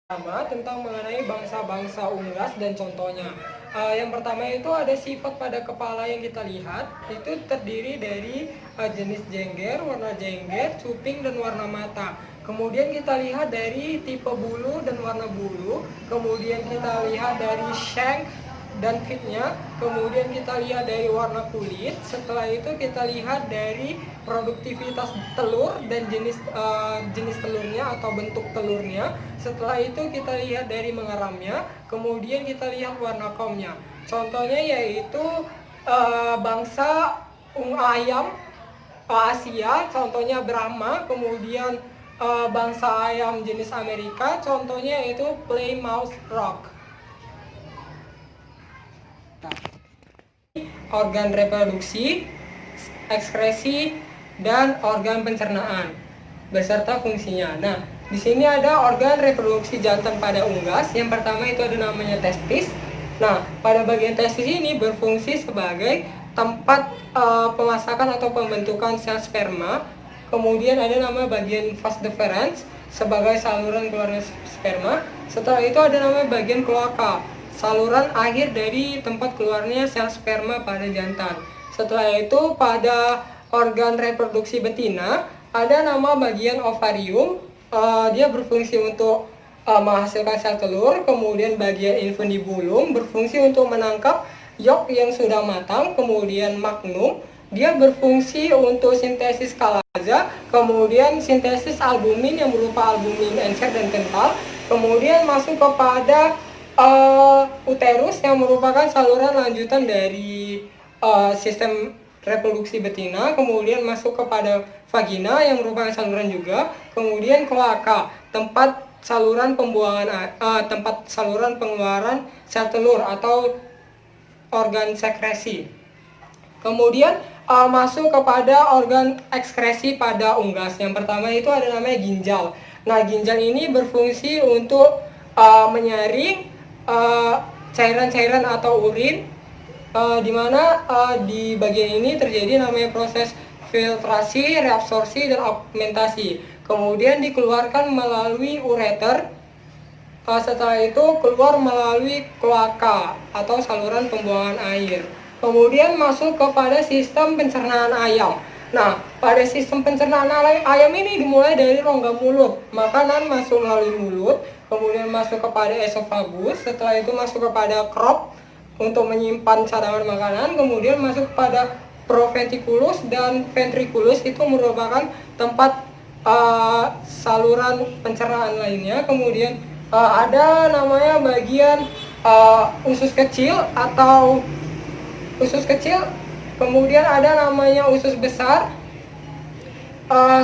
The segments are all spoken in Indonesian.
Pertama tentang mengenai bangsa-bangsa unggas dan contohnya. Yang pertama itu ada sifat pada kepala yang kita lihat, itu terdiri dari jenis jengger, warna jengger, cuping, dan warna mata. Kemudian kita lihat dari tipe bulu dan warna bulu, kemudian kita lihat dari shank dan fitnya, kemudian kita lihat dari warna kulit, setelah itu kita lihat dari produktivitas telur dan jenis telurnya atau bentuk telurnya, setelah itu kita lihat dari mengeramnya, kemudian kita lihat warna komnya. Contohnya yaitu bangsa ayam Asia, contohnya Brahma, kemudian bangsa ayam jenis Amerika, contohnya yaitu Plymouth Rock. Organ reproduksi, ekskresi, dan organ pencernaan beserta fungsinya. Nah, di sini ada organ reproduksi jantan pada unggas. Yang pertama itu ada namanya testis. Nah, pada bagian testis ini berfungsi sebagai tempat pemasakan atau pembentukan sel sperma. Kemudian ada nama bagian vas deferens sebagai saluran keluarnya sperma. Setelah itu ada nama bagian kloaka, saluran akhir dari tempat keluarnya sel sperma pada jantan. Setelah itu pada organ reproduksi betina ada nama bagian ovarium. Dia berfungsi untuk menghasilkan sel telur. Kemudian bagian infundibulum berfungsi untuk menangkap yolk yang sudah matang. Kemudian magnum dia berfungsi untuk sintesis kalaza. Kemudian sintesis albumin yang berupa albumin encer dan kental. Kemudian masuk kepada uterus yang merupakan saluran lanjutan dari sistem reproduksi betina. Kemudian masuk kepada vagina yang merupakan saluran juga. Kemudian kloaka, tempat saluran tempat saluran pengeluaran sel telur atau organ sekresi. Kemudian masuk kepada organ ekskresi pada unggas. Yang pertama itu ada namanya ginjal. Nah, ginjal ini berfungsi untuk menyaring cairan-cairan atau urin, di mana di bagian ini terjadi namanya proses filtrasi, reabsorpsi, dan augmentasi. Kemudian dikeluarkan melalui ureter. Setelah itu keluar melalui kloaka atau saluran pembuangan air. Kemudian masuk kepada sistem pencernaan ayam. Nah, pada sistem pencernaan ayam ini dimulai dari rongga mulut. Makanan masuk melalui mulut, kemudian masuk kepada esofagus, setelah itu masuk kepada crop untuk menyimpan cadangan makanan, kemudian masuk kepada proventriculus dan ventriculus, itu merupakan tempat saluran pencernaan lainnya. Kemudian ada namanya bagian usus kecil atau usus kecil, kemudian ada namanya usus besar.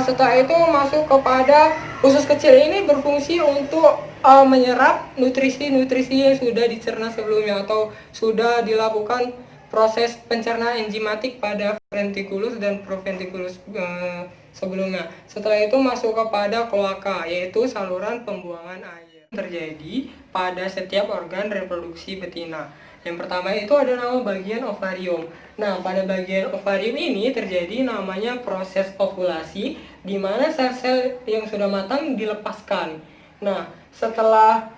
Setelah itu masuk kepada usus kecil. Ini berfungsi untuk menyerap nutrisi-nutrisi yang sudah dicerna sebelumnya atau sudah dilakukan proses pencernaan enzimatik pada ventriculus dan proventriculus sebelumnya. Setelah itu masuk kepada kloaka, yaitu saluran pembuangan air. Terjadi pada setiap organ reproduksi betina. Yang pertama itu ada nama bagian ovarium. Nah, pada bagian ovarium ini terjadi namanya proses ovulasi, di mana sel-sel yang sudah matang dilepaskan. Nah, setelah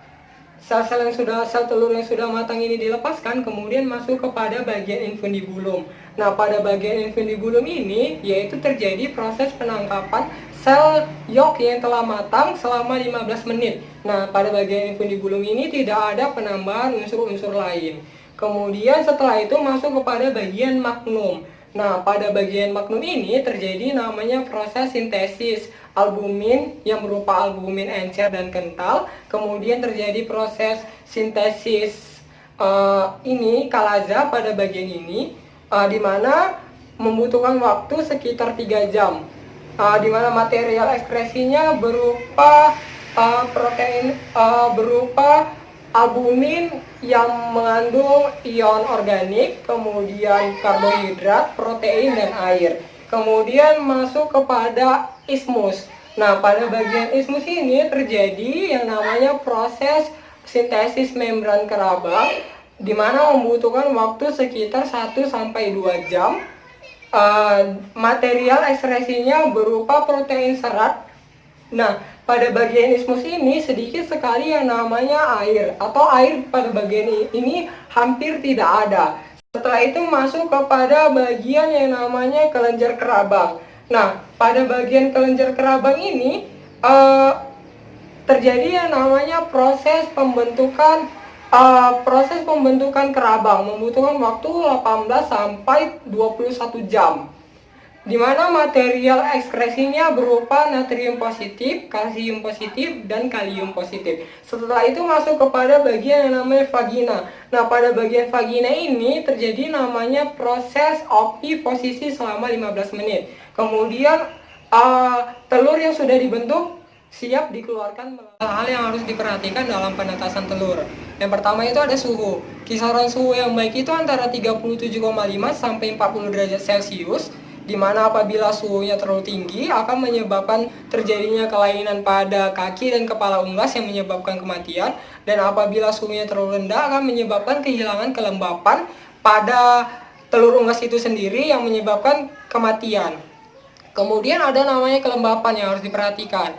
sel-sel sel telur yang sudah matang ini dilepaskan, kemudian masuk kepada bagian infundibulum. Nah, pada bagian infundibulum ini yaitu terjadi proses penangkapan sel yolk yang telah matang selama 15 menit. Nah, pada bagian infundibulum ini tidak ada penambahan unsur-unsur lain. Kemudian setelah itu masuk kepada bagian magnum. Nah, pada bagian magnum ini terjadi namanya proses sintesis albumin yang berupa albumin encer dan kental. Kemudian terjadi proses sintesis ini kalaza pada bagian ini, di mana membutuhkan waktu sekitar 3 jam. Di mana material ekskresinya berupa protein berupa albumin yang mengandung ion organik, kemudian karbohidrat, protein, dan air. Kemudian masuk kepada ismus. Nah, pada bagian ismus ini terjadi yang namanya proses sintesis membran keraba, di mana membutuhkan waktu sekitar 1-2 jam. Material ekskresinya berupa protein serat. Nah, pada bagian ismus ini sedikit sekali yang namanya air, atau air pada bagian ini hampir tidak ada. Setelah itu masuk kepada bagian yang namanya kelenjar kerabang. Nah, pada bagian kelenjar kerabang ini terjadi yang namanya proses pembentukan kerabang, membutuhkan waktu 18 sampai 21 jam. Di mana material ekskresinya berupa natrium positif, kalsium positif, dan kalium positif. Setelah itu masuk kepada bagian yang namanya vagina. Nah, pada bagian vagina ini terjadi namanya proses oviposisi selama 15 menit. Kemudian telur yang sudah dibentuk siap dikeluarkan. Hal-hal yang harus diperhatikan dalam penetasan telur. Yang pertama itu ada suhu. Kisaran suhu yang baik itu antara 37,5 sampai 40 derajat Celcius, di mana apabila suhunya terlalu tinggi akan menyebabkan terjadinya kelainan pada kaki dan kepala unggas yang menyebabkan kematian, dan apabila suhunya terlalu rendah akan menyebabkan kehilangan kelembapan pada telur unggas itu sendiri yang menyebabkan kematian. Kemudian ada namanya kelembapan yang harus diperhatikan.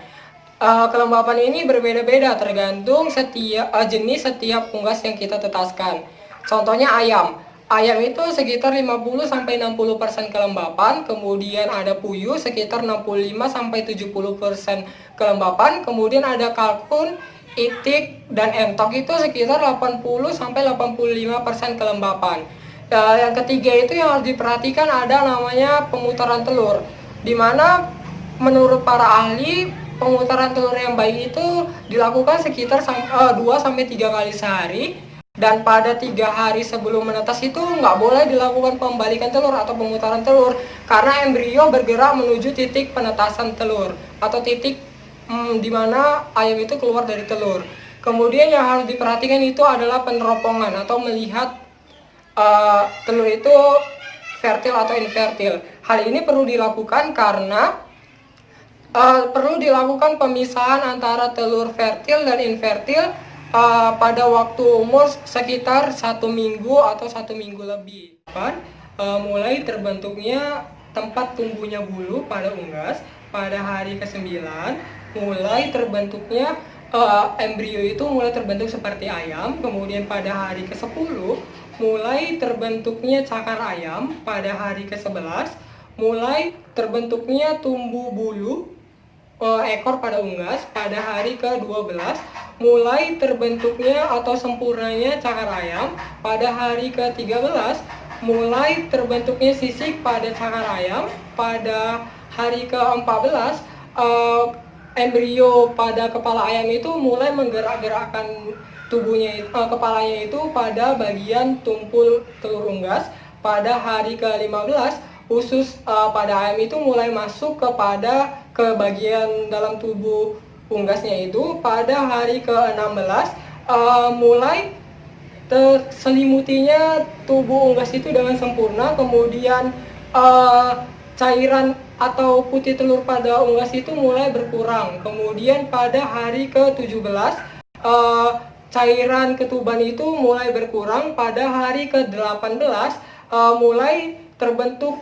Kelembapan ini berbeda-beda tergantung jenis setiap unggas yang kita tetaskan. Contohnya ayam. Ayam itu sekitar 50-60% kelembapan, kemudian ada puyuh sekitar 65-70% kelembapan, kemudian ada kalkun, itik, dan entok itu sekitar 80-85% kelembapan. Yang ketiga itu yang harus diperhatikan ada namanya pemutaran telur, di mana menurut para ahli pemutaran telur yang baik itu dilakukan sekitar 2-3 kali sehari. Dan pada 3 hari sebelum menetas itu nggak boleh dilakukan pembalikan telur atau pemutaran telur, karena embrio bergerak menuju titik penetasan telur atau titik di mana ayam itu keluar dari telur. Kemudian yang harus diperhatikan itu adalah peneropongan atau melihat telur itu fertil atau infertil. Hal ini perlu dilakukan karena perlu dilakukan pemisahan antara telur fertil dan infertil pada waktu umur sekitar 1 minggu atau 1 minggu lebih. Mulai terbentuknya tempat tumbuhnya bulu pada unggas pada hari ke-9, mulai terbentuknya embrio itu mulai terbentuk seperti ayam. Kemudian pada hari ke-10 mulai terbentuknya cakar ayam. Pada hari ke-11 mulai terbentuknya tumbuh bulu ekor pada unggas. Pada hari ke-12 mulai terbentuknya atau sempurnanya cakar ayam. Pada hari ke-13 mulai terbentuknya sisik pada cakar ayam. Pada hari ke-14 embrio pada kepala ayam itu mulai menggerak-gerakkan tubuhnya, kepalanya itu pada bagian tumpul telur unggas. Pada hari ke-15 usus pada ayam itu mulai masuk ke bagian dalam tubuh unggasnya itu. Pada hari ke-16 mulai terselimutinya tubuh unggas itu dengan sempurna. Kemudian cairan atau putih telur pada unggas itu mulai berkurang. Kemudian pada hari ke-17 cairan ketuban itu mulai berkurang. Pada hari ke-18 mulai terbentuk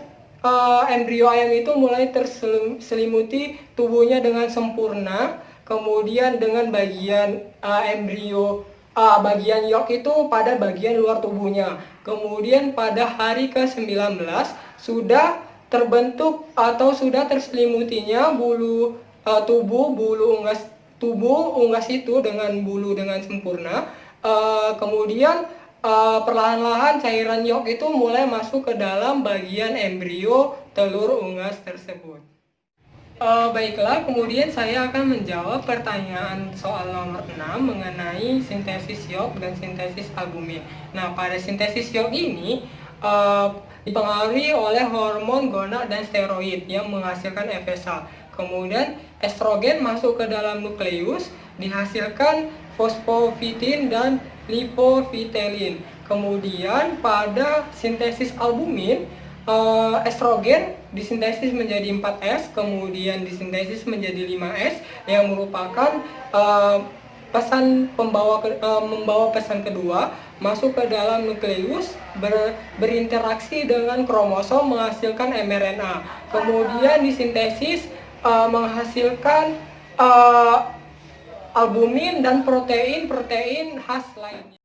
embrio ayam itu mulai terselimuti tubuhnya dengan sempurna. Kemudian dengan bagian embrio bagian yolk itu pada bagian luar tubuhnya. Kemudian pada hari ke-19 sudah terbentuk atau sudah terselimutinya bulu tubuh unggas itu dengan bulu dengan sempurna. Kemudian perlahan-lahan cairan yolk itu mulai masuk ke dalam bagian embrio telur unggas tersebut. Baiklah, kemudian saya akan menjawab pertanyaan soal nomor 6 mengenai sintesis yolk dan sintesis albumin. Nah, pada sintesis yolk ini dipengaruhi oleh hormon gonad dan steroid yang menghasilkan FSH. Kemudian estrogen masuk ke dalam nukleus, dihasilkan fosfovitin dan lipofitelin. Kemudian pada sintesis albumin, estrogen disintesis menjadi 4S, kemudian disintesis menjadi 5S yang merupakan membawa pesan kedua masuk ke dalam nukleus, berinteraksi dengan kromosom menghasilkan mRNA. Kemudian disintesis menghasilkan eh, albumin dan protein khas lainnya.